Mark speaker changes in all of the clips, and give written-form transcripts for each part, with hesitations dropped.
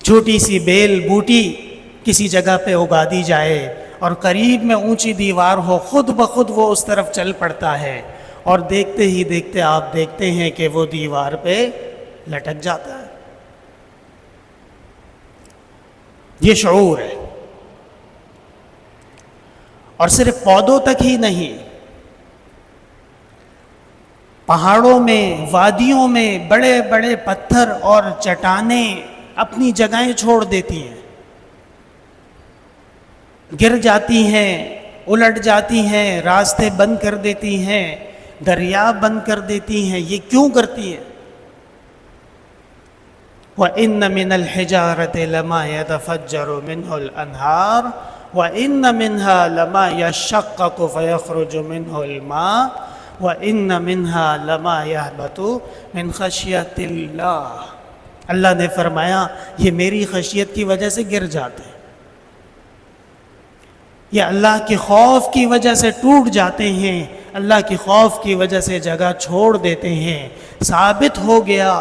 Speaker 1: چھوٹی سی بیل بوٹی کسی جگہ پہ اگا دی جائے اور قریب میں اونچی دیوار ہو، خود بخود وہ اس طرف چل پڑتا ہے، اور دیکھتے ہی دیکھتے آپ دیکھتے ہیں کہ وہ دیوار پہ لٹک جاتا ہے۔ یہ شعور ہے۔ اور صرف پودوں تک ہی نہیں، پہاڑوں میں، وادیوں میں بڑے بڑے پتھر اور چٹانیں اپنی جگہیں چھوڑ دیتی ہیں، گر جاتی ہیں، الٹ جاتی ہیں، راستے بند کر دیتی ہیں، دریا بند کر دیتی ہیں۔ یہ کیوں کرتی ہیں؟ وَإِنَّ مِنَ الْحِجَارَةِ لَمَا يَتَفَجَّرُ مِنْهُ الْأَنْهَارُ وَإِنَّ مِنْهَا لَمَا يَشَّقَّقُ فَيَخْرُجُ مِنْهُ الْمَاءُ وَإِنَّ مِنْهَا لَمَا يَهْبِطُ مِنْ خَشْيَةِ اللَّهِ۔ اللہ نے فرمایا یہ میری خشیت کی وجہ سے گر جاتے ہیں، یہ اللہ کے خوف کی وجہ سے ٹوٹ جاتے ہیں، اللہ کے خوف کی وجہ سے جگہ چھوڑ دیتے ہیں۔ ثابت ہو گیا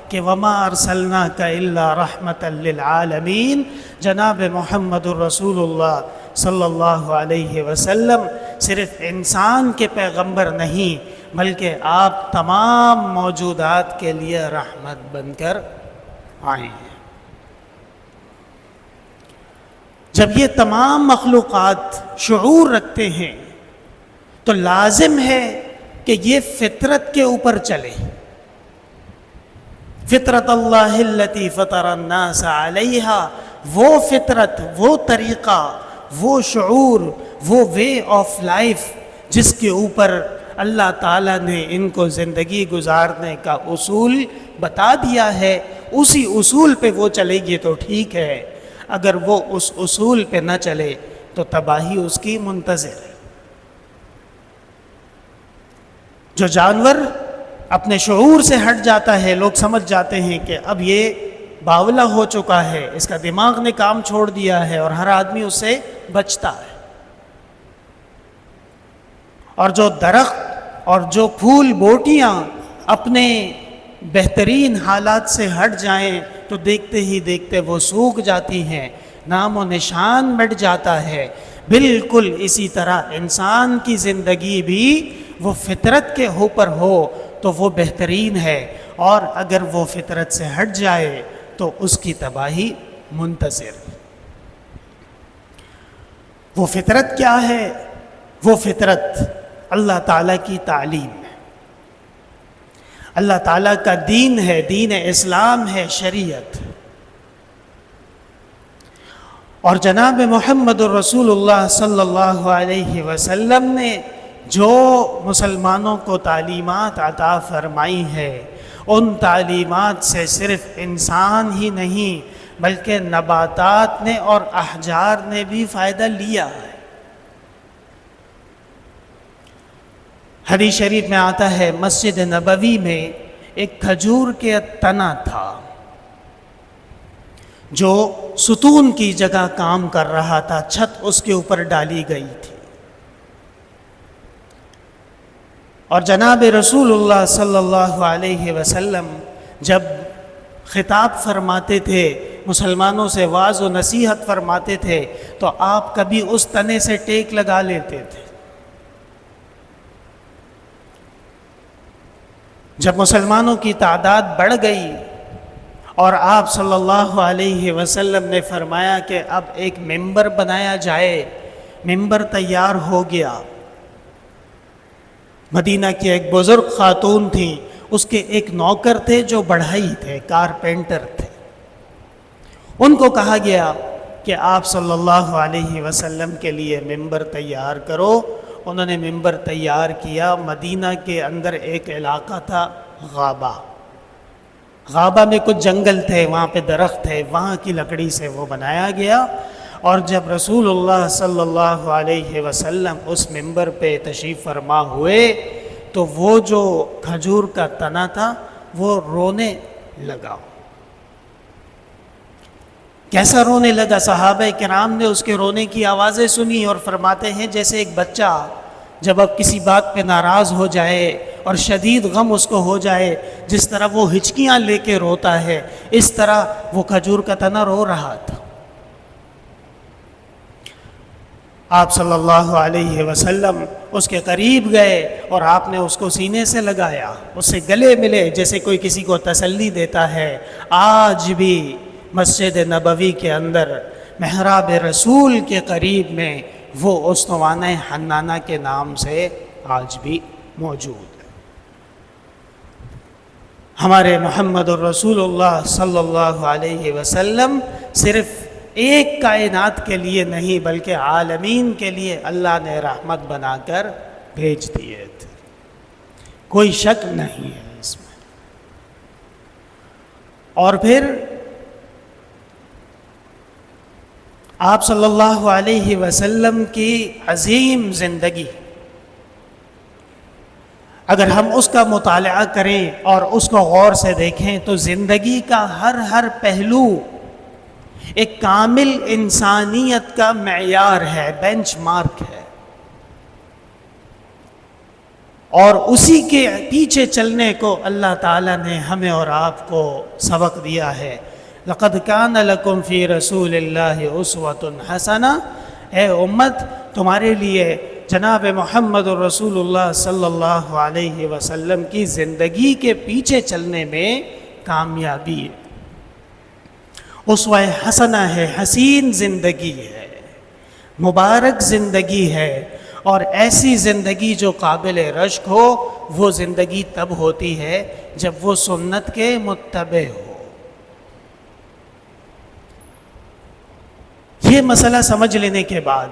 Speaker 1: کہ وما ارسلناک الا رحمۃ للعالمین، جناب محمد الرسول اللہ صلی اللہ علیہ وسلم صرف انسان کے پیغمبر نہیں بلکہ آپ تمام موجودات کے لیے رحمت بن کر آئے ہیں۔ جب یہ تمام مخلوقات شعور رکھتے ہیں تو لازم ہے کہ یہ فطرت کے اوپر چلے، فطرت اللہ التی فطر الناس علیہا، وہ فطرت، وہ طریقہ، وہ شعور، وہ وے آف لائف جس کے اوپر اللہ تعالیٰ نے ان کو زندگی گزارنے کا اصول بتا دیا ہے، اسی اصول پہ وہ چلے گی تو ٹھیک ہے، اگر وہ اس اصول پہ نہ چلے تو تباہی اس کی منتظر ہے۔ جو جانور اپنے شعور سے ہٹ جاتا ہے، لوگ سمجھ جاتے ہیں کہ اب یہ باولا ہو چکا ہے، اس کا دماغ نے کام چھوڑ دیا ہے، اور ہر آدمی اس سے بچتا ہے۔ اور جو درخت اور جو پھول بوٹیاں اپنے بہترین حالات سے ہٹ جائیں تو دیکھتے ہی دیکھتے وہ سوکھ جاتی ہیں، نام و نشان مٹ جاتا ہے۔ بالکل اسی طرح انسان کی زندگی بھی وہ فطرت کے اوپر ہو تو وہ بہترین ہے، اور اگر وہ فطرت سے ہٹ جائے تو اس کی تباہی منتظر۔ وہ فطرت کیا ہے؟ وہ فطرت اللہ تعالیٰ کی تعلیم ہے، اللہ تعالیٰ کا دین ہے، دین اسلام ہے، شریعت۔ اور جناب محمد الرسول اللہ صلی اللہ علیہ وسلم نے جو مسلمانوں کو تعلیمات عطا فرمائی ہے، ان تعلیمات سے صرف انسان ہی نہیں بلکہ نباتات نے اور احجار نے بھی فائدہ لیا ہے۔ حدیث شریف میں آتا ہے مسجد نبوی میں ایک کھجور کے تنا تھا جو ستون کی جگہ کام کر رہا تھا، چھت اس کے اوپر ڈالی گئی تھی، اور جناب رسول اللہ صلی اللہ علیہ وسلم جب خطاب فرماتے تھے، مسلمانوں سے واعظ و نصیحت فرماتے تھے، تو آپ کبھی اس تنے سے ٹیک لگا لیتے تھے۔ جب مسلمانوں کی تعداد بڑھ گئی اور آپ صلی اللہ علیہ وسلم نے فرمایا کہ اب ایک ممبر بنایا جائے، ممبر تیار ہو گیا۔ مدینہ کی ایک بزرگ خاتون تھیں، اس کے ایک نوکر تھے جو بڑھئی تھے، کارپینٹر تھے، ان کو کہا گیا کہ آپ صلی اللہ علیہ وسلم کے لیے ممبر تیار کرو۔ انہوں نے ممبر تیار کیا۔ مدینہ کے اندر ایک علاقہ تھا غابہ، غابہ میں کچھ جنگل تھے، وہاں پہ درخت تھے، وہاں کی لکڑی سے وہ بنایا گیا۔ اور جب رسول اللہ صلی اللہ علیہ وسلم اس ممبر پہ تشریف فرما ہوئے تو وہ جو کھجور کا تنا تھا وہ رونے لگا۔ کیسا رونے لگا؟ صحابہ کرام نے اس کے رونے کی آوازیں سنی اور فرماتے ہیں جیسے ایک بچہ جب اب کسی بات پہ ناراض ہو جائے اور شدید غم اس کو ہو جائے، جس طرح وہ ہچکیاں لے کے روتا ہے، اس طرح وہ کھجور کا تنا رو رہا تھا۔ آپ صلی اللہ علیہ وسلم اس کے قریب گئے اور آپ نے اس کو سینے سے لگایا، اس سے گلے ملے جیسے کوئی کسی کو تسلی دیتا ہے۔ آج بھی مسجد نبوی کے اندر محراب رسول کے قریب میں وہ استوانہ حنانہ کے نام سے آج بھی موجود ہے۔ ہمارے محمد الرسول اللہ صلی اللہ علیہ وسلم صرف ایک کائنات کے لیے نہیں بلکہ عالمین کے لیے اللہ نے رحمت بنا کر بھیج دیے تھے، کوئی شک نہیں ہے اس میں۔ اور پھر آپ صلی اللہ علیہ وسلم کی عظیم زندگی، اگر ہم اس کا مطالعہ کریں اور اس کو غور سے دیکھیں تو زندگی کا ہر پہلو ایک کامل انسانیت کا معیار ہے، بینچ مارک ہے، اور اسی کے پیچھے چلنے کو اللہ تعالیٰ نے ہمیں اور آپ کو سبق دیا ہے۔ لقد کان لکم فی رسول اللہ اسوۃ حسنہ، اے امت تمہارے لیے جناب محمد الرسول اللہ صلی اللہ علیہ وسلم کی زندگی کے پیچھے چلنے میں کامیابی ہے، اسوہ حسنہ ہے، حسین زندگی ہے، مبارک زندگی ہے، اور ایسی زندگی جو قابل رشک ہو وہ زندگی تب ہوتی ہے جب وہ سنت کے متبع ہو۔ یہ مسئلہ سمجھ لینے کے بعد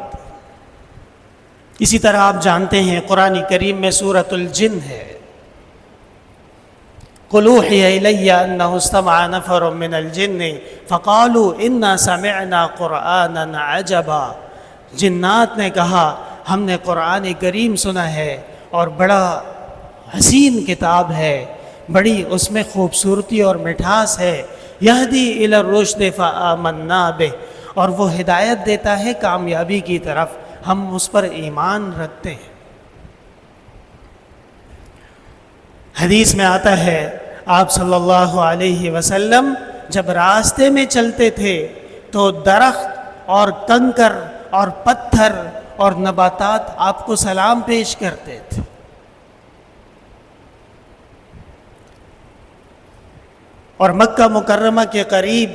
Speaker 1: اسی طرح آپ جانتے ہیں قرآن کریم میں سورۃ الجن ہے، قُلْ أُوحِيَ إِلَيَّ أَنَّهُ اسْتَمَعَ نَفَرٌ مِّنَ الْجِنِّ فَقَالُوا إِنَّا سَمِعْنَا قُرْآنًا عَجَبًا، جنات نے کہا ہم نے قرآن کریم سنا ہے اور بڑا حسین کتاب ہے، بڑی اس میں خوبصورتی اور مٹھاس ہے، یہدی الی الرشد فآمنا بہ، اور وہ ہدایت دیتا ہے کامیابی کی طرف، ہم اس پر ایمان رکھتے ہیں۔ حدیث میں آتا ہے آپ صلی اللہ علیہ وسلم جب راستے میں چلتے تھے تو درخت اور کنکر اور پتھر اور نباتات آپ کو سلام پیش کرتے تھے۔ اور مکہ مکرمہ کے قریب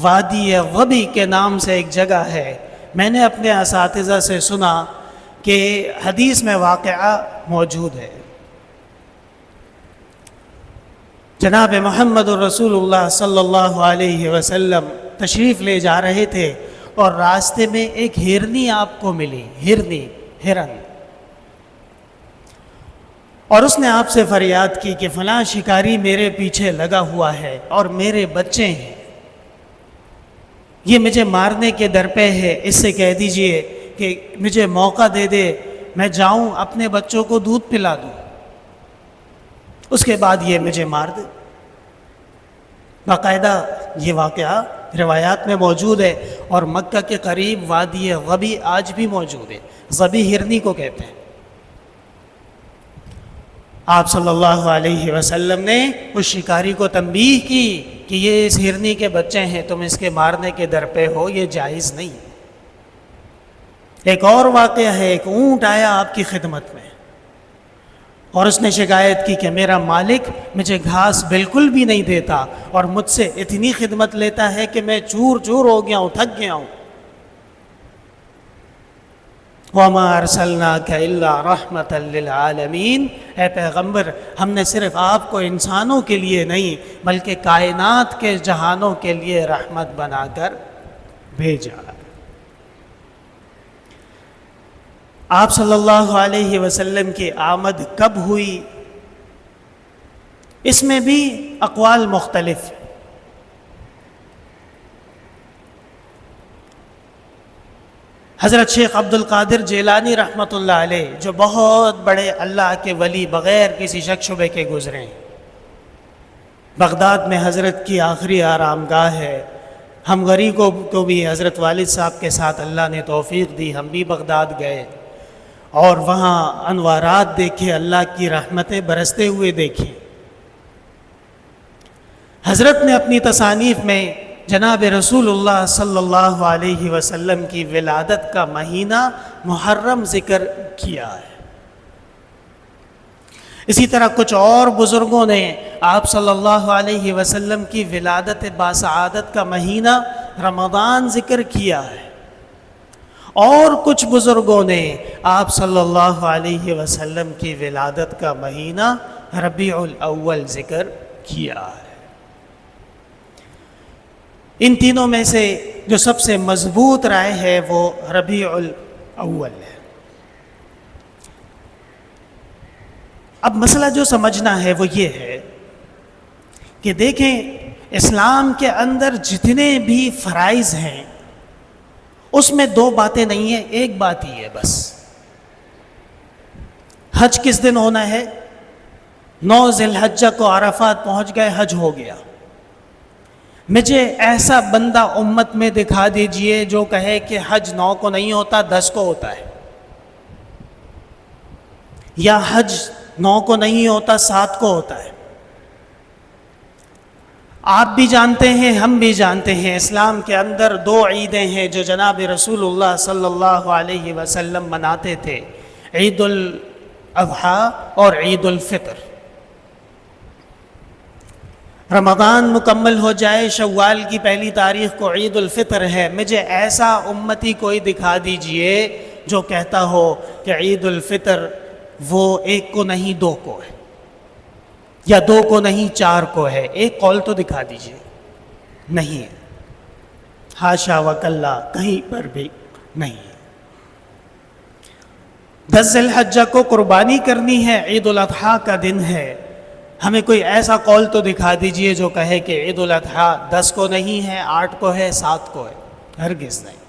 Speaker 1: وادی غبی کے نام سے ایک جگہ ہے، میں نے اپنے اساتذہ سے سنا کہ حدیث میں واقعہ موجود ہے، جناب محمد الرسول اللہ صلی اللہ علیہ وسلم تشریف لے جا رہے تھے اور راستے میں ایک ہرنی آپ کو ملی، ہرن، اور اس نے آپ سے فریاد کی کہ فلاں شکاری میرے پیچھے لگا ہوا ہے اور میرے بچے ہیں، یہ مجھے مارنے کے درپے ہے، اس سے کہہ دیجئے کہ مجھے موقع دے دے، میں جاؤں اپنے بچوں کو دودھ پلا دوں، اس کے بعد یہ مجھے مار دے۔ باقاعدہ یہ واقعہ روایات میں موجود ہے، اور مکہ کے قریب وادی غبی آج بھی موجود ہے، غبی ہرنی کو کہتے ہیں۔ آپ صلی اللہ علیہ وسلم نے اس شکاری کو تنبیہ کی کہ یہ اس ہرنی کے بچے ہیں، تم اس کے مارنے کے درپے ہو، یہ جائز نہیں۔ ایک اور واقعہ ہے، ایک اونٹ آیا آپ کی خدمت میں اور اس نے شکایت کی کہ میرا مالک مجھے گھاس بالکل بھی نہیں دیتا اور مجھ سے اتنی خدمت لیتا ہے کہ میں چور چور ہو گیا ہوں، تھک گیا ہوں۔ وَمَا أَرْسَلْنَاكَ إِلَّا رَحْمَةً لِّلْعَالَمِينَ، اے پیغمبر ہم نے صرف آپ کو انسانوں کے لیے نہیں بلکہ کائنات کے جہانوں کے لیے رحمت بنا کر بھیجا۔ آپ صلی اللہ علیہ وسلم کی آمد کب ہوئی، اس میں بھی اقوال مختلف ہیں۔ حضرت شیخ عبد القادر جیلانی رحمۃ اللہ علیہ جو بہت بڑے اللہ کے ولی بغیر کسی شک شبے کے گزرے ہیں، بغداد میں حضرت کی آخری آرام گاہ ہے۔ ہم غریبوں کو بھی حضرت والد صاحب کے ساتھ اللہ نے توفیق دی، ہم بھی بغداد گئے، اور وہاں انوارات دیکھے، اللہ کی رحمتیں برستے ہوئے دیکھیں۔ حضرت نے اپنی تصانیف میں جناب رسول اللہ صلی اللہ علیہ وسلم کی ولادت کا مہینہ محرم ذکر کیا ہے۔ اسی طرح کچھ اور بزرگوں نے آپ صلی اللہ علیہ وسلم کی ولادت باسعادت کا مہینہ رمضان ذکر کیا ہے، اور کچھ بزرگوں نے آپ صلی اللہ علیہ وسلم کی ولادت کا مہینہ ربیع الاول ذکر کیا ہے۔ ان تینوں میں سے جو سب سے مضبوط رائے ہے وہ ربیع الاول ہے۔ اب مسئلہ جو سمجھنا ہے وہ یہ ہے کہ دیکھیں، اسلام کے اندر جتنے بھی فرائض ہیں اس میں دو باتیں نہیں ہیں، ایک بات ہی ہے بس۔ حج کس دن ہونا ہے؟ 9 ذی الحجہ کو عرفات پہنچ گئے، حج ہو گیا۔ مجھے ایسا بندہ امت میں دکھا دیجئے جو کہے کہ حج 9 کو نہیں ہوتا، 10 کو ہوتا ہے، یا حج 9 کو نہیں ہوتا، 7 کو ہوتا ہے۔ آپ بھی جانتے ہیں، ہم بھی جانتے ہیں، اسلام کے اندر 2 عیدیں ہیں جو جناب رسول اللہ صلی اللہ علیہ وسلم مناتے تھے، عید الاضحیٰ اور عید الفطر۔ رمضان مکمل ہو جائے، شوال کی پہلی تاریخ کو عید الفطر ہے، مجھے ایسا امتی کوئی دکھا دیجئے جو کہتا ہو کہ عید الفطر وہ 1 کو نہیں 2 کو ہے، یا 2 کو نہیں 4 کو ہے، ایک قول تو دکھا دیجئے۔ نہیں ہے، حاشا وکلا، کہیں پر بھی نہیں ہے۔ 10 ذی الحجہ کو قربانی کرنی ہے، عید الاضحیٰ کا دن ہے، ہمیں کوئی ایسا قول تو دکھا دیجئے جو کہے کہ عید الاضحیٰ 10 کو نہیں ہے، 8 کو ہے، 7 کو ہے، ہرگز نہیں۔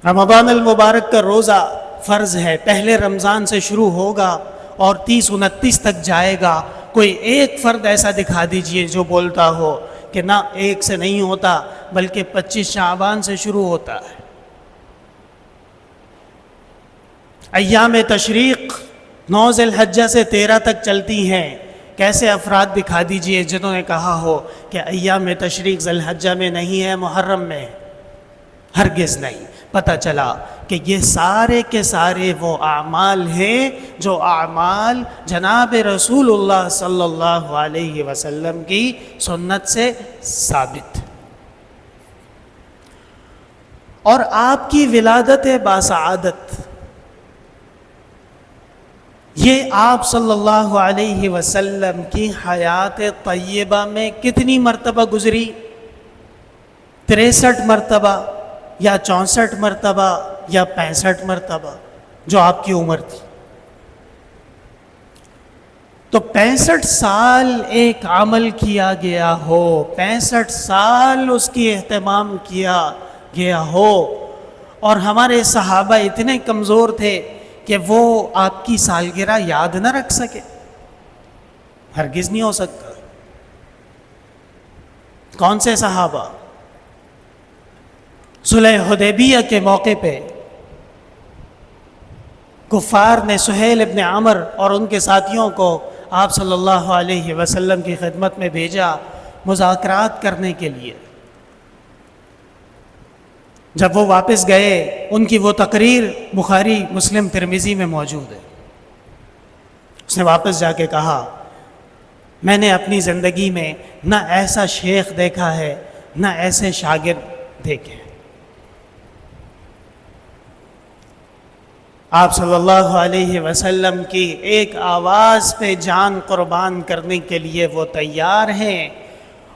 Speaker 1: رمضان المبارک کا روزہ فرض ہے، پہلے رمضان سے شروع ہوگا اور 30-29 تک جائے گا۔ کوئی ایک فرد ایسا دکھا دیجئے جو بولتا ہو کہ نہ 1 سے نہیں ہوتا بلکہ 25 شعبان سے شروع ہوتا ہے۔ ایام تشریق 9 ذی الحجہ سے 13 تک چلتی ہیں، کیسے افراد دکھا دیجئے جنہوں نے کہا ہو کہ ایام تشریق ذی الحجہ میں نہیں ہے، محرم میں، ہرگز نہیں۔ پتہ چلا کہ یہ سارے کے سارے وہ اعمال ہیں جو اعمال جناب رسول اللہ صلی اللہ علیہ وسلم کی سنت سے ثابت، اور آپ کی ولادت باسعادت یہ آپ صلی اللہ علیہ وسلم کی حیات طیبہ میں کتنی مرتبہ گزری؟ 63 مرتبہ یا 64 مرتبہ یا 65 مرتبہ جو آپ کی عمر تھی۔ تو 65 سال ایک عمل کیا گیا ہو، 65 سال اس کی اہتمام کیا گیا ہو، اور ہمارے صحابہ اتنے کمزور تھے کہ وہ آپ کی سالگرہ یاد نہ رکھ سکے، ہرگز نہیں ہو سکتا۔ کون سے صحابہ؟ صلح حدیبیہ کے موقع پہ کفار نے سہیل ابن عمر اور ان کے ساتھیوں کو آپ صلی اللہ علیہ وسلم کی خدمت میں بھیجا مذاکرات کرنے کے لیے۔ جب وہ واپس گئے، ان کی وہ تقریر بخاری، مسلم، ترمذی میں موجود ہے۔ اس نے واپس جا کے کہا، میں نے اپنی زندگی میں نہ ایسا شیخ دیکھا ہے نہ ایسے شاگرد دیکھے۔ آپ صلی اللہ علیہ وسلم کی ایک آواز پہ جان قربان کرنے کے لیے وہ تیار ہیں،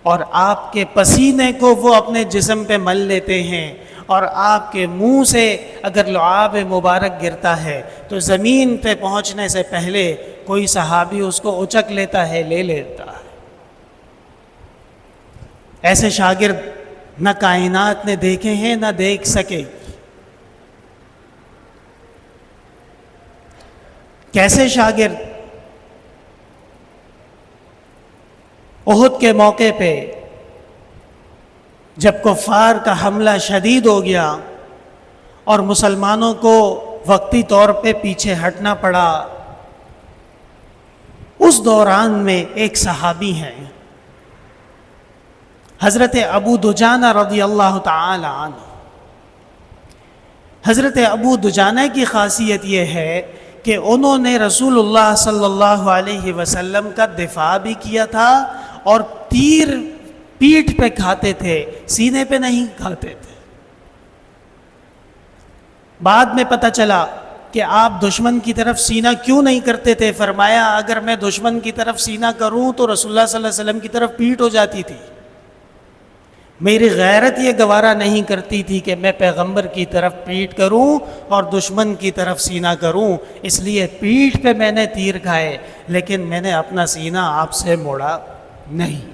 Speaker 1: اور آپ کے پسینے کو وہ اپنے جسم پہ مل لیتے ہیں، اور آپ کے منہ سے اگر لعاب مبارک گرتا ہے تو زمین پہ پہنچنے سے پہلے کوئی صحابی اس کو اچک لیتا ہے، لے لیتا ہے۔ ایسے شاگرد نہ کائنات نے دیکھے ہیں نہ دیکھ سکے۔ کیسے شاگرد؟ احد کے موقع پہ جب کفار کا حملہ شدید ہو گیا اور مسلمانوں کو وقتی طور پہ پیچھے ہٹنا پڑا، اس دوران میں ایک صحابی ہیں حضرت ابو دجانہ رضی اللہ تعالی عنہ۔ حضرت ابو دجانہ کی خاصیت یہ ہے کہ انہوں نے رسول اللہ صلی اللہ علیہ وسلم کا دفاع بھی کیا تھا، اور تیر پیٹھ پہ کھاتے تھے، سینے پہ نہیں کھاتے تھے۔ بعد میں پتہ چلا کہ آپ دشمن کی طرف سینہ کیوں نہیں کرتے تھے؟ فرمایا اگر میں دشمن کی طرف سینہ کروں تو رسول اللہ صلی اللہ علیہ وسلم کی طرف پیٹھ ہو جاتی تھی، میری غیرت یہ گوارا نہیں کرتی تھی کہ میں پیغمبر کی طرف پیٹھ کروں اور دشمن کی طرف سینہ کروں، اس لیے پیٹھ پہ میں نے تیر کھائے، لیکن میں نے اپنا سینہ آپ سے موڑا نہیں۔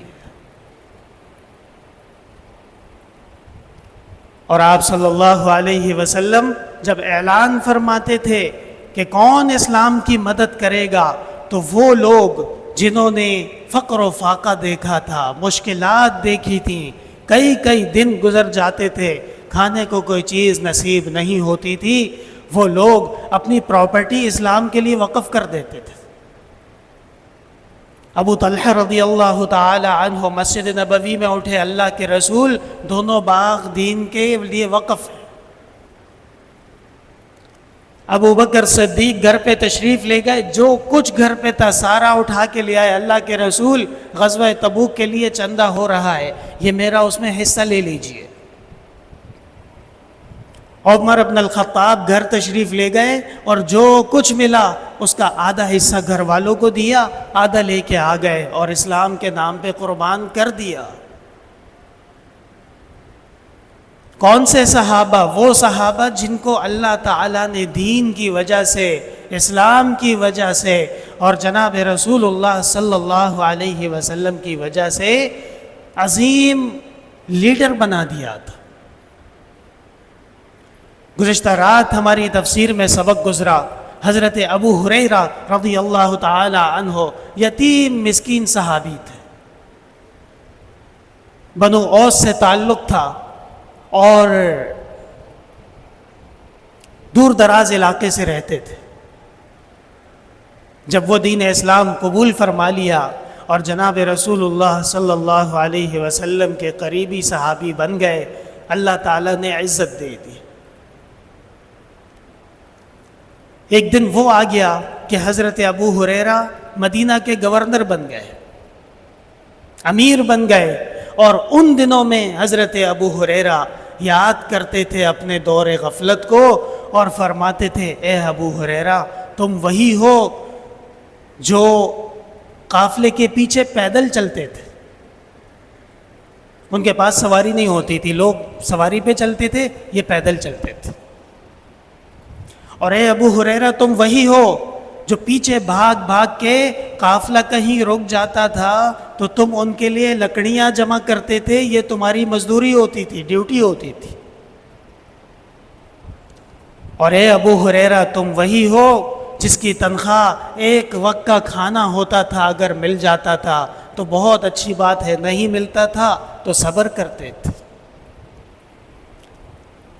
Speaker 1: اور آپ صلی اللہ علیہ وسلم جب اعلان فرماتے تھے کہ کون اسلام کی مدد کرے گا، تو وہ لوگ جنہوں نے فقر و فاقہ دیکھا تھا، مشکلات دیکھی تھیں، کئی دن گزر جاتے تھے، کھانے کو کوئی چیز نصیب نہیں ہوتی تھی، وہ لوگ اپنی پراپرٹی اسلام کے لیے وقف کر دیتے تھے۔ ابو طلحہ رضی اللہ تعالی عنہ مسجد نبوی میں اٹھے، اللہ کے رسول دونوں باغ دین کے لیے وقف ہیں۔ ابو بکر صدیق گھر پہ تشریف لے گئے، جو کچھ گھر پہ تھا سارا اٹھا کے لے آئے، اللہ کے رسول غزوہ تبوک کے لیے چندہ ہو رہا ہے، یہ میرا اس میں حصہ لے لیجئے۔ عمر بن الخطاب گھر تشریف لے گئے اور جو کچھ ملا اس کا آدھا حصہ گھر والوں کو دیا، آدھا لے کے آ گئے اور اسلام کے نام پہ قربان کر دیا۔ کون سے صحابہ؟ وہ صحابہ جن کو اللہ تعالیٰ نے دین کی وجہ سے، اسلام کی وجہ سے اور جناب رسول اللہ صلی اللہ علیہ وسلم کی وجہ سے عظیم لیڈر بنا دیا تھا۔ گزشتہ رات ہماری تفسیر میں سبق گزرا، حضرت ابو ہریرہ رضی اللہ تعالی عنہ یتیم مسکین صحابی تھے، بنو اوس سے تعلق تھا اور دور دراز علاقے سے رہتے تھے۔ جب وہ دین اسلام قبول فرما لیا اور جناب رسول اللہ صلی اللہ علیہ وسلم کے قریبی صحابی بن گئے، اللہ تعالیٰ نے عزت دے دی۔ ایک دن وہ آ گیا کہ حضرت ابو ہریرہ مدینہ کے گورنر بن گئے، امیر بن گئے، اور ان دنوں میں حضرت ابو ہریرہ یاد کرتے تھے اپنے دور غفلت کو اور فرماتے تھے اے ابو ہریرہ تم وہی ہو جو قافلے کے پیچھے پیدل چلتے تھے۔ ان کے پاس سواری نہیں ہوتی تھی، لوگ سواری پہ چلتے تھے، یہ پیدل چلتے تھے۔ اور اے ابو ہریرہ تم وہی ہو جو پیچھے بھاگ کے قافلہ کہیں رک جاتا تھا تو تم ان کے لیے لکڑیاں جمع کرتے تھے، یہ تمہاری مزدوری ہوتی تھی، ڈیوٹی ہوتی تھی۔ اور اے ابو ہریرہ تم وہی ہو جس کی تنخواہ ایک وقت کا کھانا ہوتا تھا، اگر مل جاتا تھا تو بہت اچھی بات ہے، نہیں ملتا تھا تو صبر کرتے تھے۔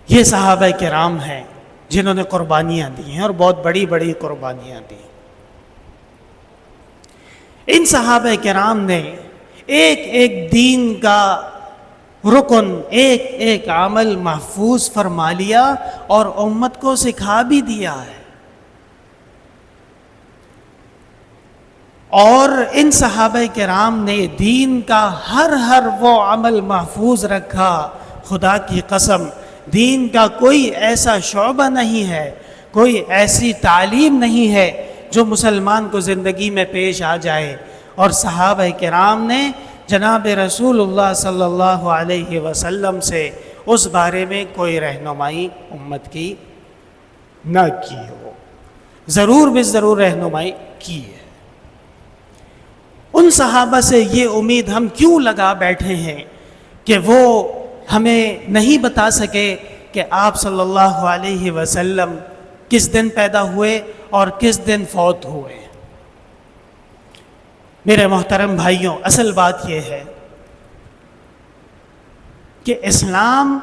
Speaker 1: یہ صحابہ کرام ہیں جنہوں نے قربانیاں دی ہیں اور بہت بڑی بڑی قربانیاں دی۔ ان صحابہ کرام نے ایک ایک دین کا رکن، ایک ایک عمل محفوظ فرما لیا اور امت کو سکھا بھی دیا ہے۔ اور ان صحابہ کرام نے دین کا ہر وہ عمل محفوظ رکھا، خدا کی قسم دین کا کوئی ایسا شعبہ نہیں ہے، کوئی ایسی تعلیم نہیں ہے جو مسلمان کو زندگی میں پیش آ جائے اور صحابہ کرام نے جناب رسول اللہ صلی اللہ علیہ وسلم سے اس بارے میں کوئی رہنمائی امت کی نہ کی ہو، ضرور رہنمائی کی ہے۔ ان صحابہ سے یہ امید ہم کیوں لگا بیٹھے ہیں کہ وہ ہمیں نہیں بتا سکے کہ آپ صلی اللہ علیہ وسلم کس دن پیدا ہوئے اور کس دن فوت ہوئے؟ میرے محترم بھائیوں، اصل بات یہ ہے کہ اسلام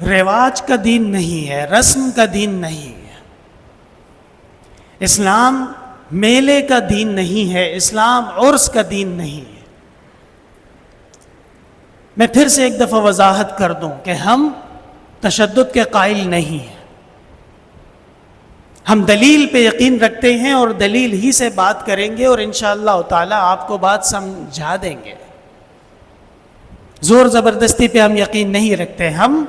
Speaker 1: رواج کا دین نہیں ہے، رسم کا دین نہیں ہے۔ اسلام میلے کا دین نہیں ہے، اسلام عرس کا دین نہیں ہے۔ میں پھر سے ایک دفعہ وضاحت کر دوں کہ ہم تشدد کے قائل نہیں ہیں، ہم دلیل پہ یقین رکھتے ہیں اور دلیل ہی سے بات کریں گے، اور انشاءاللہ تعالی آپ کو بات سمجھا دیں گے۔ زور زبردستی پہ ہم یقین نہیں رکھتے، ہم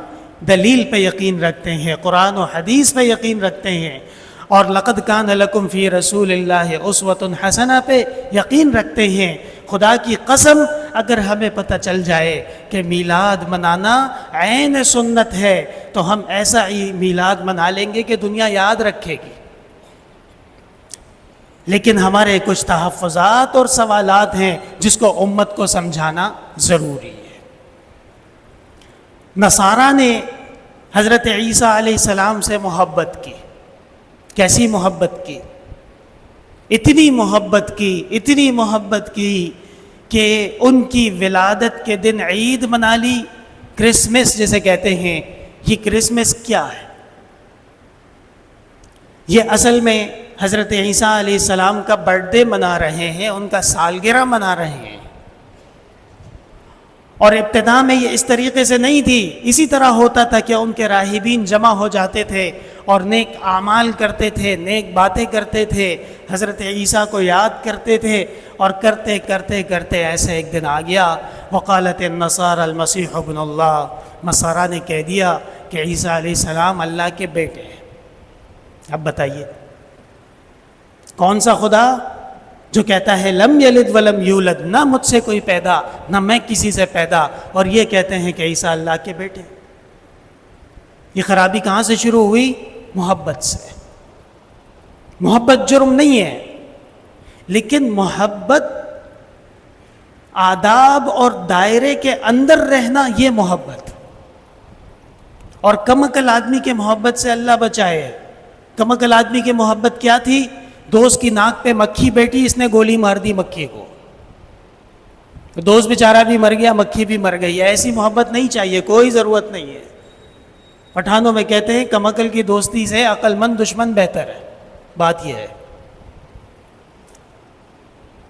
Speaker 1: دلیل پہ یقین رکھتے ہیں، قرآن و حدیث پہ یقین رکھتے ہیں، اور لقد کان لکم فی رسول اللہ اسوۃ حسنہ پہ یقین رکھتے ہیں۔ خدا کی قسم اگر ہمیں پتہ چل جائے کہ میلاد منانا عین سنت ہے تو ہم ایسا ہی میلاد منا لیں گے کہ دنیا یاد رکھے گی، لیکن ہمارے کچھ تحفظات اور سوالات ہیں جس کو امت کو سمجھانا ضروری ہے۔ نصارہ نے حضرت عیسیٰ علیہ السلام سے محبت کی، کیسی محبت کی؟ اتنی محبت کی کہ ان کی ولادت کے دن عید منا لی، کرسمس جسے کہتے ہیں۔ یہ کرسمس کیا ہے؟ یہ اصل میں حضرت عیسیٰ علیہ السلام کا برتھ ڈے منا رہے ہیں، ان کا سالگرہ منا رہے ہیں۔ اور ابتدا میں یہ اس طریقے سے نہیں تھی، اسی طرح ہوتا تھا کہ ان کے راہبین جمع ہو جاتے تھے اور نیک اعمال کرتے تھے، نیک باتیں کرتے تھے، حضرت عیسیٰ کو یاد کرتے تھے، اور کرتے کرتے کرتے ایسے ایک دن آ گیا، وقالت النصارى المسیح ابن اللہ، نصارہ نے کہہ دیا کہ عیسیٰ علیہ السلام اللہ کے بیٹے ہیں۔ اب بتائیے کون سا خدا جو کہتا ہے لم یلد ولم یولد، نہ مجھ سے کوئی پیدا نہ میں کسی سے پیدا، اور یہ کہتے ہیں کہ عیسیٰ اللہ کے بیٹے؟ یہ خرابی کہاں سے شروع ہوئی؟ محبت سے۔ محبت جرم نہیں ہے، لیکن محبت آداب اور دائرے کے اندر رہنا، یہ محبت۔ اور کم عقل آدمی کے محبت سے اللہ بچائے۔ کم عقل آدمی کی محبت کیا تھی؟ دوست کی ناک پہ مکھی بیٹھی، اس نے گولی مار دی مکھی کو، دوست بیچارہ بھی مر گیا، مکھی بھی مر گئی۔ ایسی محبت نہیں چاہیے، کوئی ضرورت نہیں ہے۔ پٹھانوں میں کہتے ہیں کم عقل کی دوستی سے عقل مند دشمن بہتر ہے، بات یہ ہے۔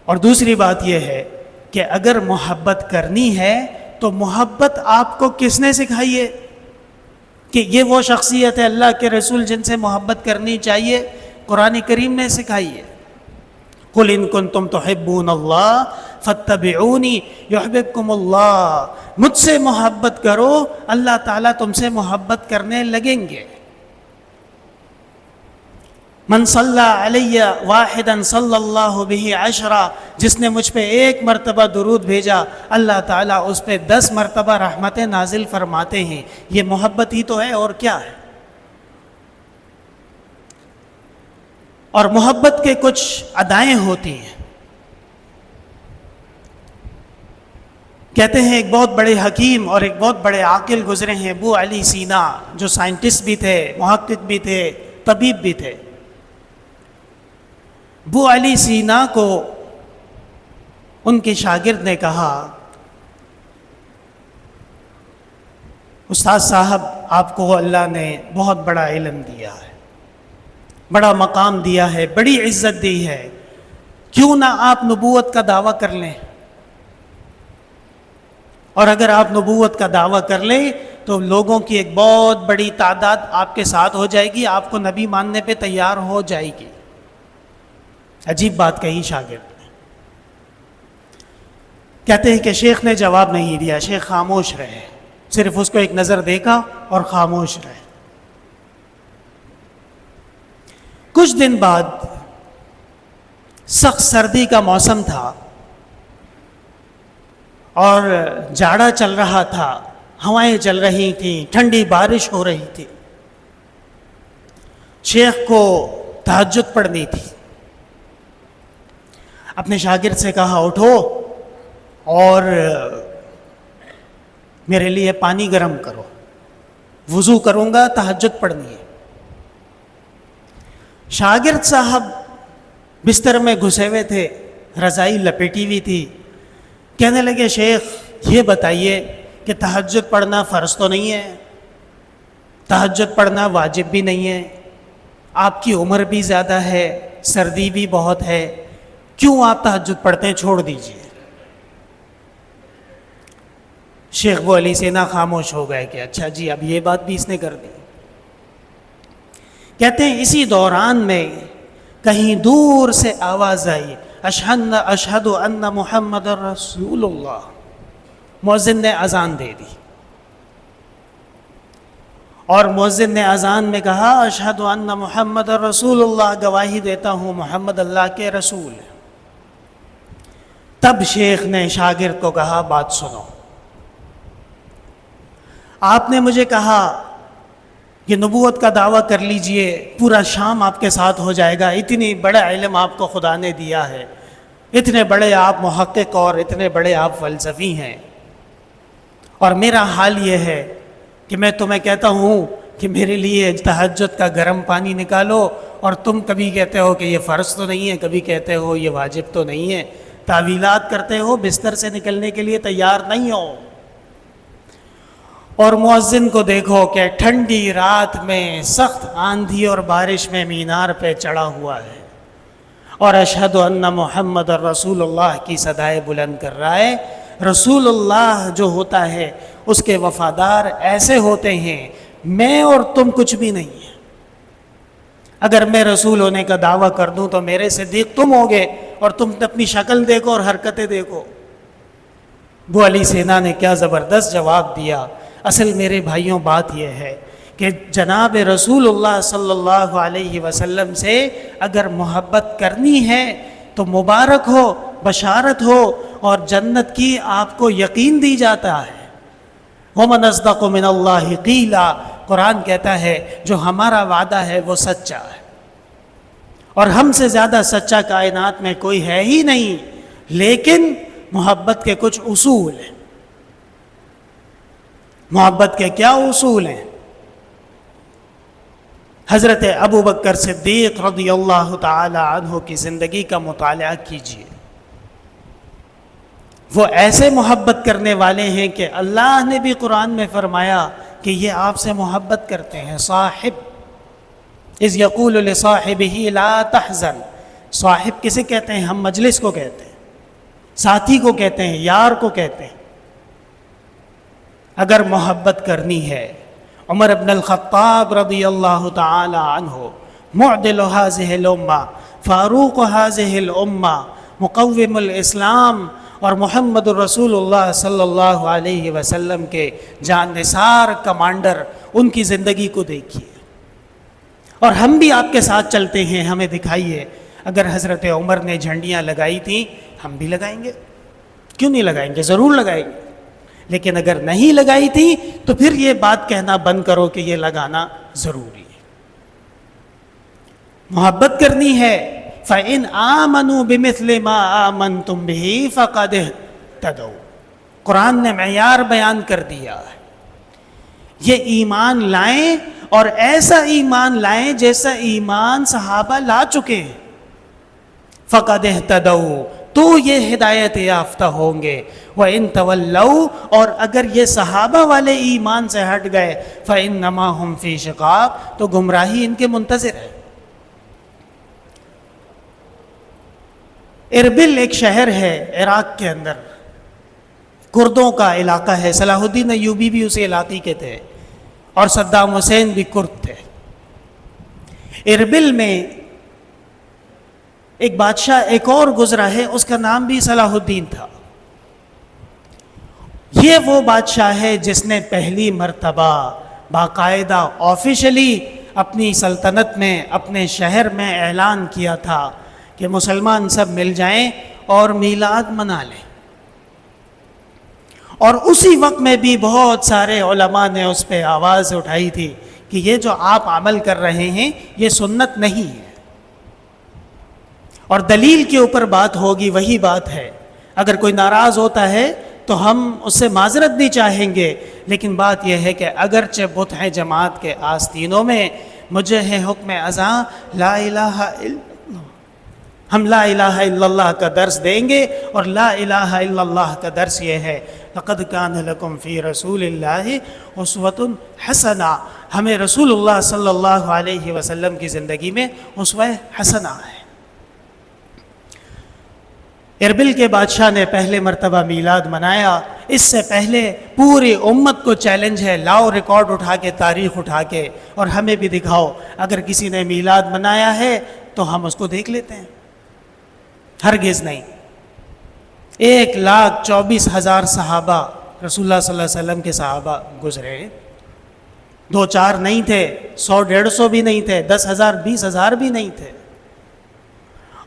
Speaker 1: اور دوسری بات یہ ہے کہ اگر محبت کرنی ہے تو محبت آپ کو کس نے سکھائی ہے کہ یہ وہ شخصیت ہے اللہ کے رسول جن سے محبت کرنی چاہیے؟ قرآن کریم نے سکھائی ہے۔ قل ان کنتم تحبون اللہ فاتبعونی یحببکم اللہ، مجھ سے محبت کرو، اللہ تعالیٰ تم سے محبت کرنے لگیں گے۔ من صلی علی واحدا صلی اللہ بہ عشرا، جس نے مجھ پہ ایک مرتبہ درود بھیجا اللہ تعالیٰ اس پہ 10 مرتبہ رحمتیں نازل فرماتے ہیں۔ یہ محبت ہی تو ہے، اور کیا ہے؟ اور محبت کے کچھ ادائیں ہوتی ہیں۔ کہتے ہیں ایک بہت بڑے حکیم اور ایک بہت بڑے عاقل گزرے ہیں، ابو علی سینا، جو سائنٹسٹ بھی تھے، محقق بھی تھے، طبیب بھی تھے۔ ابو علی سینا کو ان کے شاگرد نے کہا، استاد صاحب آپ کو اللہ نے بہت بڑا علم دیا ہے، بڑا مقام دیا ہے، بڑی عزت دی ہے، کیوں نہ آپ نبوت کا دعویٰ کر لیں؟ اور اگر آپ نبوت کا دعویٰ کر لیں تو لوگوں کی ایک بہت بڑی تعداد آپ کے ساتھ ہو جائے گی، آپ کو نبی ماننے پہ تیار ہو جائے گی۔ عجیب بات کہی شاگرد نے۔ کہتے ہیں کہ شیخ نے جواب نہیں دیا، شیخ خاموش رہے، صرف اس کو ایک نظر دیکھا اور خاموش رہے۔ کچھ دن بعد سخت سردی کا موسم تھا اور جاڑا چل رہا تھا، ہوائیں چل رہی تھیں، ٹھنڈی بارش ہو رہی تھی۔ شیخ کو تہجد پڑھنی تھی۔ اپنے شاگرد سے کہا اٹھو اور میرے لیے پانی گرم کرو، وضو کروں گا، تہجد پڑھنی ہے۔ شاگرد صاحب بستر میں گھسے ہوئے تھے، رضائی لپیٹی ہوئی تھی۔ کہنے لگے شیخ یہ بتائیے کہ تہجد پڑھنا فرض تو نہیں ہے؟ تہجد پڑھنا واجب بھی نہیں ہے، آپ کی عمر بھی زیادہ ہے، سردی بھی بہت ہے، کیوں آپ تہجد پڑھتے ہیں؟ چھوڑ دیجئے۔ شیخ ابو علی سینا خاموش ہو گئے کہ اچھا جی اب یہ بات بھی اس نے کر دی۔ کہتے ہیں اسی دوران میں کہیں دور سے آواز آئی، اشہد ان محمد رسول اللہ۔ مؤذن نے اذان دے دی، اور مؤذن نے اذان میں کہا اشہد ان محمد رسول اللہ، گواہی دیتا ہوں محمد اللہ کے رسول۔ تب شیخ نے شاگرد کو کہا بات سنو، آپ نے مجھے کہا کہ نبوت کا دعویٰ کر لیجئے، پورا شام آپ کے ساتھ ہو جائے گا، اتنی بڑا علم آپ کو خدا نے دیا ہے، اتنے بڑے آپ محقق اور اتنے بڑے آپ فلسفی ہیں، اور میرا حال یہ ہے کہ میں تمہیں کہتا ہوں کہ میرے لیے تہجد کا گرم پانی نکالو، اور تم کبھی کہتے ہو کہ یہ فرض تو نہیں ہے، کبھی کہتے ہو یہ واجب تو نہیں ہے، تعویلات کرتے ہو، بستر سے نکلنے کے لیے تیار نہیں ہو۔ اور مؤذن کو دیکھو کہ ٹھنڈی رات میں سخت آندھی اور بارش میں مینار پہ چڑھا ہوا ہے، اور اشہد ان محمد رسول اللہ کی صدائے بلند کر رہا ہے۔ رسول اللہ جو ہوتا ہے اس کے وفادار ایسے ہوتے ہیں، میں اور تم کچھ بھی نہیں ہیں۔ اگر میں رسول ہونے کا دعویٰ کر دوں تو میرے صدیق تم ہوگے، اور تم اپنی شکل دیکھو اور حرکتیں دیکھو۔ ابو علی سینا نے کیا زبردست جواب دیا۔ اصل میرے بھائیوں بات یہ ہے کہ جناب رسول اللہ صلی اللہ علیہ وسلم سے اگر محبت کرنی ہے تو مبارک ہو، بشارت ہو، اور جنت کی آپ کو یقین دی جاتا ہے۔ وَمَنْ أَصْدَقُ مِنَ اللَّهِ قِيلًا، قرآن کہتا ہے جو ہمارا وعدہ ہے وہ سچا ہے، اور ہم سے زیادہ سچا کائنات میں کوئی ہے ہی نہیں۔ لیکن محبت کے کچھ اصول ہیں۔ محبت کے کیا اصول ہیں؟ حضرت ابو بکر صدیق رضی اللہ تعالی عنہ کی زندگی کا مطالعہ کیجیے۔ وہ ایسے محبت کرنے والے ہیں کہ اللہ نے بھی قرآن میں فرمایا کہ یہ آپ سے محبت کرتے ہیں۔ صاحب اذ یقول لصاحبہ لا تحزن، صاحب کسے کہتے ہیں؟ ہم مجلس کو کہتے ہیں، ساتھی کو کہتے ہیں، یار کو کہتے ہیں۔ اگر محبت کرنی ہے، عمر بن الخطاب رضی اللہ تعالی عنہ، معدل هذه الامہ، فاروق هذه الامہ، مقوم الاسلام، اور محمد الرسول اللہ صلی اللہ علیہ وسلم کے جان نثار کمانڈر، ان کی زندگی کو دیکھیے، اور ہم بھی آپ کے ساتھ چلتے ہیں۔ ہمیں دکھائیے، اگر حضرت عمر نے جھنڈیاں لگائی تھیں ہم بھی لگائیں گے، کیوں نہیں لگائیں گے؟ ضرور لگائیں گے۔ لیکن اگر نہیں لگائی تھی تو پھر یہ بات کہنا بند کرو کہ یہ لگانا ضروری ہے۔ محبت کرنی ہے، فَإِنْ آمَنُوا بِمِثْلِ مَا آمَنْتُمْ بِهِ فَقَدْ اهْتَدَوْا، قرآن نے معیار بیان کر دیا ہے۔ یہ ایمان لائیں، اور ایسا ایمان لائیں جیسا ایمان صحابہ لا چکے ہیں۔ فَقَدْ اهْتَدَوْا، تو یہ ہدایت یافتہ ہوں گے۔ وَإِن تَوَلَّوْا، اور اگر یہ صحابہ والے ایمان سے ہٹ گئے، فَإِنَّمَا هُمْ فِي شِقَاقٍ، تو گمراہی ان کے منتظر ہے۔ اربل ایک شہر ہے عراق کے اندر، کردوں کا علاقہ ہے، صلاح الدین ایوبی بھی اسی علاقے کے تھے، اور صدام حسین بھی کرد تھے۔ اربل میں ایک بادشاہ ایک اور گزرا ہے، اس کا نام بھی صلاح الدین تھا۔ یہ وہ بادشاہ ہے جس نے پہلی مرتبہ باقاعدہ آفیشلی اپنی سلطنت میں، اپنے شہر میں اعلان کیا تھا کہ مسلمان سب مل جائیں اور میلاد منا لیں، اور اسی وقت میں بھی بہت سارے علماء نے اس پہ آواز اٹھائی تھی کہ یہ جو آپ عمل کر رہے ہیں یہ سنت نہیں ہے، اور دلیل کے اوپر بات ہوگی وہی بات ہے۔ اگر کوئی ناراض ہوتا ہے تو ہم اس سے معذرت بھی چاہیں گے، لیکن بات یہ ہے کہ اگرچہ بت ہیں جماعت کے آستینوں میں، مجھے ہے حکم ازاں لا الہ الا اللہ، ہم لا الہ الا اللہ کا درس دیں گے، اور لا الہ الا اللہ کا درس یہ ہے لقد کان لکم فی رسول اللہ اسوۃ حسنہ، ہمیں رسول اللہ صلی اللہ علیہ وسلم کی زندگی میں اسوہ حسنہ ہے۔ اربل کے بادشاہ نے پہلے مرتبہ میلاد منایا، اس سے پہلے پوری امت کو چیلنج ہے، لاؤ ریکارڈ اٹھا کے، تاریخ اٹھا کے، اور ہمیں بھی دکھاؤ اگر کسی نے میلاد منایا ہے تو ہم اس کو دیکھ لیتے ہیں۔ ہرگز نہیں۔ 1,24,000 صحابہ رسول اللہ صلی اللہ علیہ وسلم کے صحابہ گزرے، 2-4 نہیں تھے، 100-150 بھی نہیں تھے، 10,000 20,000 بھی نہیں تھے،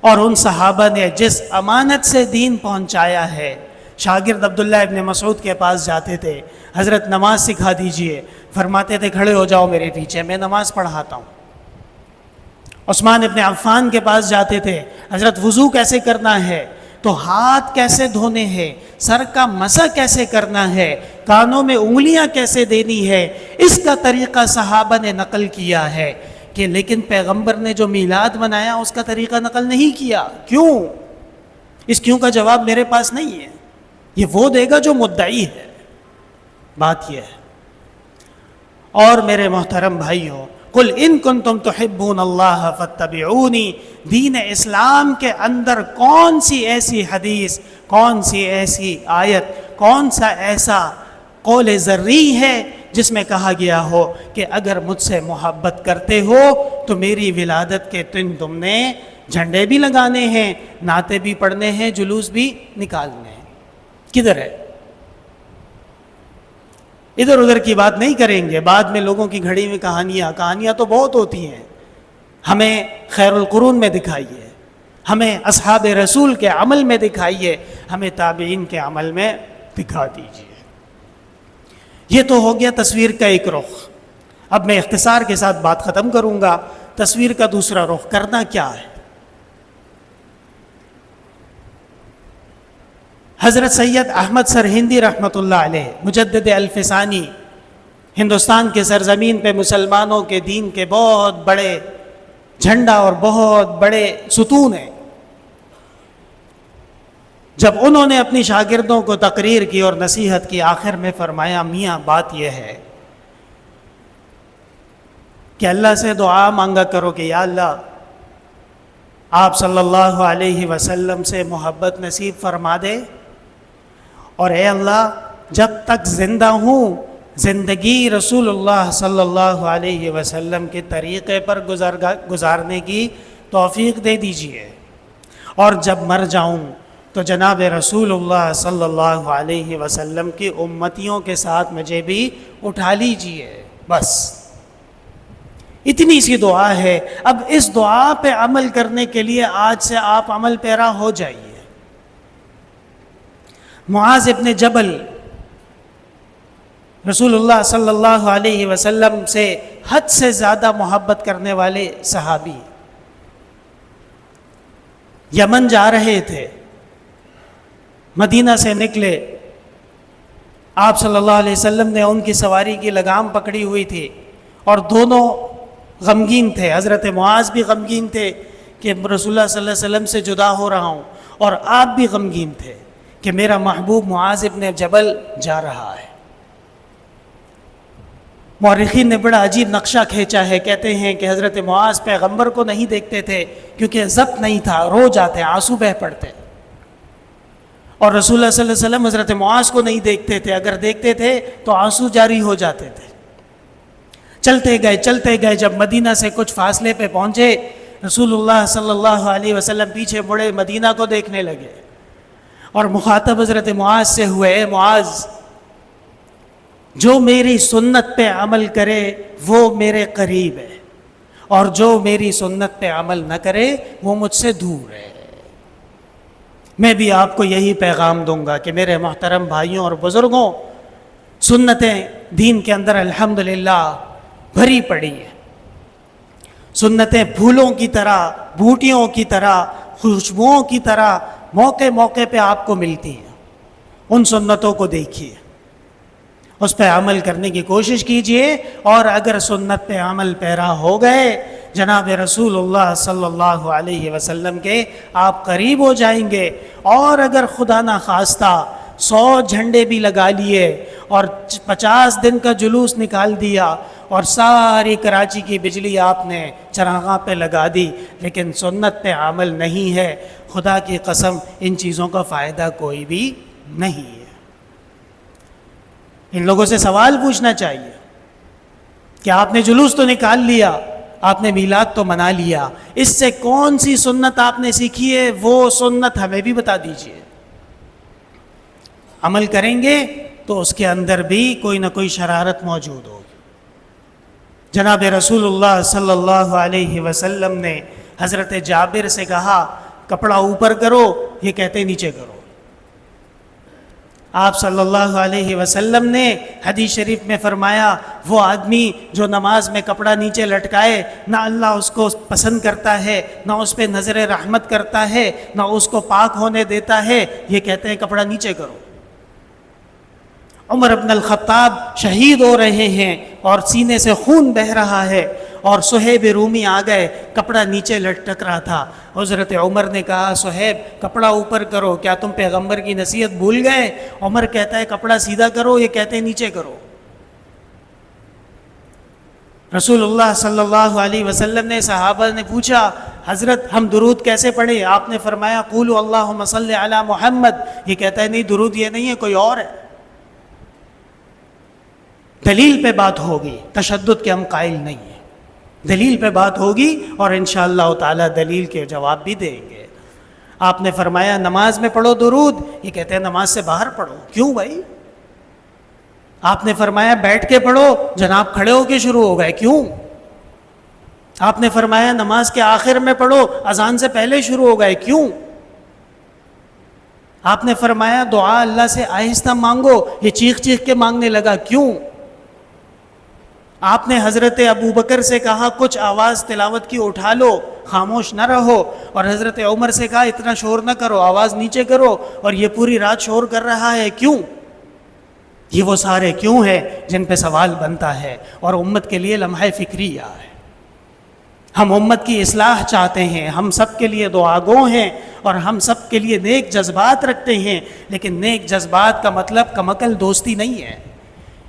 Speaker 1: اور ان صحابہ نے جس امانت سے دین پہنچایا ہے۔ شاگرد عبداللہ ابن مسعود کے پاس جاتے تھے، حضرت نماز سکھا دیجئے، فرماتے تھے کھڑے ہو جاؤ میرے پیچھے، میں نماز پڑھاتا ہوں۔ عثمان ابن عفان کے پاس جاتے تھے، حضرت وضو کیسے کرنا ہے، تو ہاتھ کیسے دھونے ہیں، سر کا مسح کیسے کرنا ہے، کانوں میں انگلیاں کیسے دینی ہے، اس کا طریقہ صحابہ نے نقل کیا ہے، کہ لیکن پیغمبر نے جو میلاد منایا اس کا طریقہ نقل نہیں کیا۔ کیوں؟ اس کیوں کا جواب میرے پاس نہیں ہے، یہ وہ دے گا جو مدعی ہے۔ بات یہ ہے۔ اور میرے محترم بھائیوں، قل ان کنتم تحبون اللہ فاتبعونی، دین اسلام کے اندر کون سی ایسی حدیث، کون سی ایسی آیت، کون سا ایسا قول ذری ہے جس میں کہا گیا ہو کہ اگر مجھ سے محبت کرتے ہو تو میری ولادت کے دن تم نے جھنڈے بھی لگانے ہیں، نعتیں بھی پڑھنے ہیں، جلوس بھی نکالنے ہیں؟ کدھر ہے؟ ادھر ادھر کی بات نہیں کریں گے۔ بعد میں لوگوں کی گھڑی میں کہانیاں تو بہت ہوتی ہیں، ہمیں خیر القرون میں دکھائیے، ہمیں اصحاب رسول کے عمل میں دکھائیے، ہمیں تابعین کے عمل میں دکھا دیجیے۔ یہ تو ہو گیا تصویر کا ایک رخ۔ اب میں اختصار کے ساتھ بات ختم کروں گا۔ تصویر کا دوسرا رخ کرنا کیا ہے؟ حضرت سید احمد سرہندی رحمۃ اللہ علیہ، مجدد الفسانی، ہندوستان کے سرزمین پہ مسلمانوں کے دین کے بہت بڑے جھنڈا اور بہت بڑے ستون ہیں۔ جب انہوں نے اپنی شاگردوں کو تقریر کی اور نصیحت کی، آخر میں فرمایا میاں بات یہ ہے کہ اللہ سے دعا مانگا کرو کہ یا اللہ آپ صلی اللہ علیہ وسلم سے محبت نصیب فرما دے، اور اے اللہ جب تک زندہ ہوں زندگی رسول اللہ صلی اللہ علیہ وسلم کے طریقے پر گزارنے کی توفیق دے دیجیے، اور جب مر جاؤں تو جناب رسول اللہ صلی اللہ علیہ وسلم کی امتیوں کے ساتھ مجھے بھی اٹھا لیجیے۔ بس اتنی سی دعا ہے۔ اب اس دعا پہ عمل کرنے کے لیے آج سے آپ عمل پیرا ہو جائیے۔ معاذ ابن جبل رسول اللہ صلی اللہ علیہ وسلم سے حد سے زیادہ محبت کرنے والے صحابی، یمن جا رہے تھے، مدینہ سے نکلے، آپ صلی اللہ علیہ وسلم نے ان کی سواری کی لگام پکڑی ہوئی تھی، اور دونوں غمگین تھے۔ حضرت معاذ بھی غمگین تھے کہ رسول اللہ صلی اللہ علیہ وسلم سے جدا ہو رہا ہوں، اور آپ بھی غمگین تھے کہ میرا محبوب معاذ ابن جبل جا رہا ہے۔ مورخین نے بڑا عجیب نقشہ کھینچا ہے، کہتے ہیں کہ حضرت معاذ پیغمبر کو نہیں دیکھتے تھے کیونکہ ضبط نہیں تھا، رو جاتے، آنسو بہہ پڑتے، اور رسول اللہ صلی اللہ علیہ وسلم حضرت معاذ کو نہیں دیکھتے تھے، اگر دیکھتے تھے تو آنسو جاری ہو جاتے تھے۔ چلتے گئے، جب مدینہ سے کچھ فاصلے پہ پہنچے، رسول اللہ صلی اللہ علیہ وسلم پیچھے مڑے، مدینہ کو دیکھنے لگے، اور مخاطب حضرت معاذ سے ہوئے، اے معاذ جو میری سنت پہ عمل کرے وہ میرے قریب ہے، اور جو میری سنت پہ عمل نہ کرے وہ مجھ سے دور ہے۔ میں بھی آپ کو یہی پیغام دوں گا کہ میرے محترم بھائیوں اور بزرگوں، سنتیں دین کے اندر الحمدللہ بھری پڑی ہیں۔ سنتیں پھولوں کی طرح، بوٹیوں کی طرح، خوشبوؤں کی طرح موقع موقع پہ آپ کو ملتی ہیں۔ ان سنتوں کو دیکھیے، اس پہ عمل کرنے کی کوشش کیجئے، اور اگر سنت پہ عمل پیرا ہو گئے جناب رسول اللہ صلی اللہ علیہ وسلم کے آپ قریب ہو جائیں گے، اور اگر خدا نخواستہ 100 جھنڈے بھی لگا لیے اور 50 دن کا جلوس نکال دیا اور ساری کراچی کی بجلی آپ نے چراغاں پہ لگا دی، لیکن سنت پہ عمل نہیں ہے، خدا کی قسم ان چیزوں کا فائدہ کوئی بھی نہیں ہے۔ ان لوگوں سے سوال پوچھنا چاہیے کہ آپ نے جلوس تو نکال لیا، آپ نے میلاد تو منا لیا، اس سے کون سی سنت آپ نے سیکھی ہے؟ وہ سنت ہمیں بھی بتا دیجئے۔ عمل کریں گے تو اس کے اندر بھی کوئی نہ کوئی شرارت موجود ہوگی۔ جناب رسول اللہ صلی اللہ علیہ وسلم نے حضرت جابر سے کہا کپڑا اوپر کرو، یہ کہتے نیچے کرو۔ آپ صلی اللہ علیہ وسلم نے حدیث شریف میں فرمایا وہ آدمی جو نماز میں کپڑا نیچے لٹکائے، نہ اللہ اس کو پسند کرتا ہے، نہ اس پہ نظر رحمت کرتا ہے، نہ اس کو پاک ہونے دیتا ہے، یہ کہتے ہیں کپڑا نیچے کرو۔ عمر بن الخطاب شہید ہو رہے ہیں اور سینے سے خون بہہ رہا ہے، اور صہیب رومی آ گئے، کپڑا نیچے لٹک رہا تھا۔ حضرت عمر نے کہا صہیب کپڑا اوپر کرو، کیا تم پیغمبر کی نصیحت بھول گئے؟ عمر کہتا ہے کپڑا سیدھا کرو، یہ کہتے ہیں نیچے کرو۔ رسول اللہ صلی اللہ علیہ وسلم نے صحابہ نے پوچھا حضرت ہم درود کیسے پڑھیں؟ آپ نے فرمایا قولوا اللہم صلی علی محمد، یہ کہتا ہے نہیں درود یہ نہیں ہے، کوئی اور ہے۔ دلیل پہ بات ہوگی، تشدد کے ہم قائل نہیں ہیں، دلیل پہ بات ہوگی اور انشاءاللہ تعالی دلیل کے جواب بھی دیں گے۔ آپ نے فرمایا نماز میں پڑھو درود، یہ کہتے ہیں نماز سے باہر پڑھو۔ کیوں بھائی؟ آپ نے فرمایا بیٹھ کے پڑھو، جناب کھڑے ہو کے شروع ہو گئے، کیوں؟ آپ نے فرمایا نماز کے آخر میں پڑھو، اذان سے پہلے شروع ہو گئے، کیوں؟ آپ نے فرمایا دعا اللہ سے آہستہ مانگو، یہ چیخ چیخ کے مانگنے لگا، کیوں؟ آپ نے حضرت ابو بکر سے کہا کچھ آواز تلاوت کی اٹھا لو، خاموش نہ رہو، اور حضرت عمر سے کہا اتنا شور نہ کرو، آواز نیچے کرو، اور یہ پوری رات شور کر رہا ہے، کیوں؟ یہ وہ سارے کیوں ہیں جن پہ سوال بنتا ہے، اور امت کے لیے لمحہ فکریہ ہے۔ ہم امت کی اصلاح چاہتے ہیں، ہم سب کے لیے دعا گو ہیں، اور ہم سب کے لیے نیک جذبات رکھتے ہیں، لیکن نیک جذبات کا مطلب کمکل دوستی نہیں ہے۔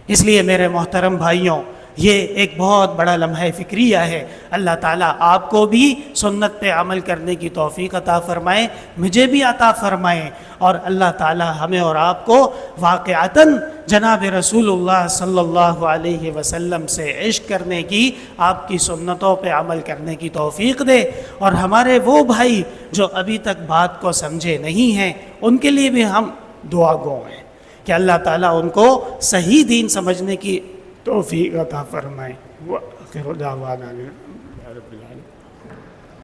Speaker 1: اس لیے میرے محترم بھائیوں، یہ ایک بہت بڑا لمحہ فکریہ ہے۔ اللہ تعالیٰ آپ کو بھی سنت پہ عمل کرنے کی توفیق عطا فرمائے، مجھے بھی عطا فرمائے، اور اللہ تعالیٰ ہمیں اور آپ کو واقعتاً جناب رسول اللہ صلی اللہ علیہ وسلم سے عشق کرنے کی، آپ کی سنتوں پہ عمل کرنے کی توفیق دے، اور ہمارے وہ بھائی جو ابھی تک بات کو سمجھے نہیں ہیں ان کے لیے بھی ہم دعا گو ہیں کہ اللہ تعالیٰ ان کو صحیح دین سمجھنے کی توفیق عطا فرمائے۔ وآخر دعوانا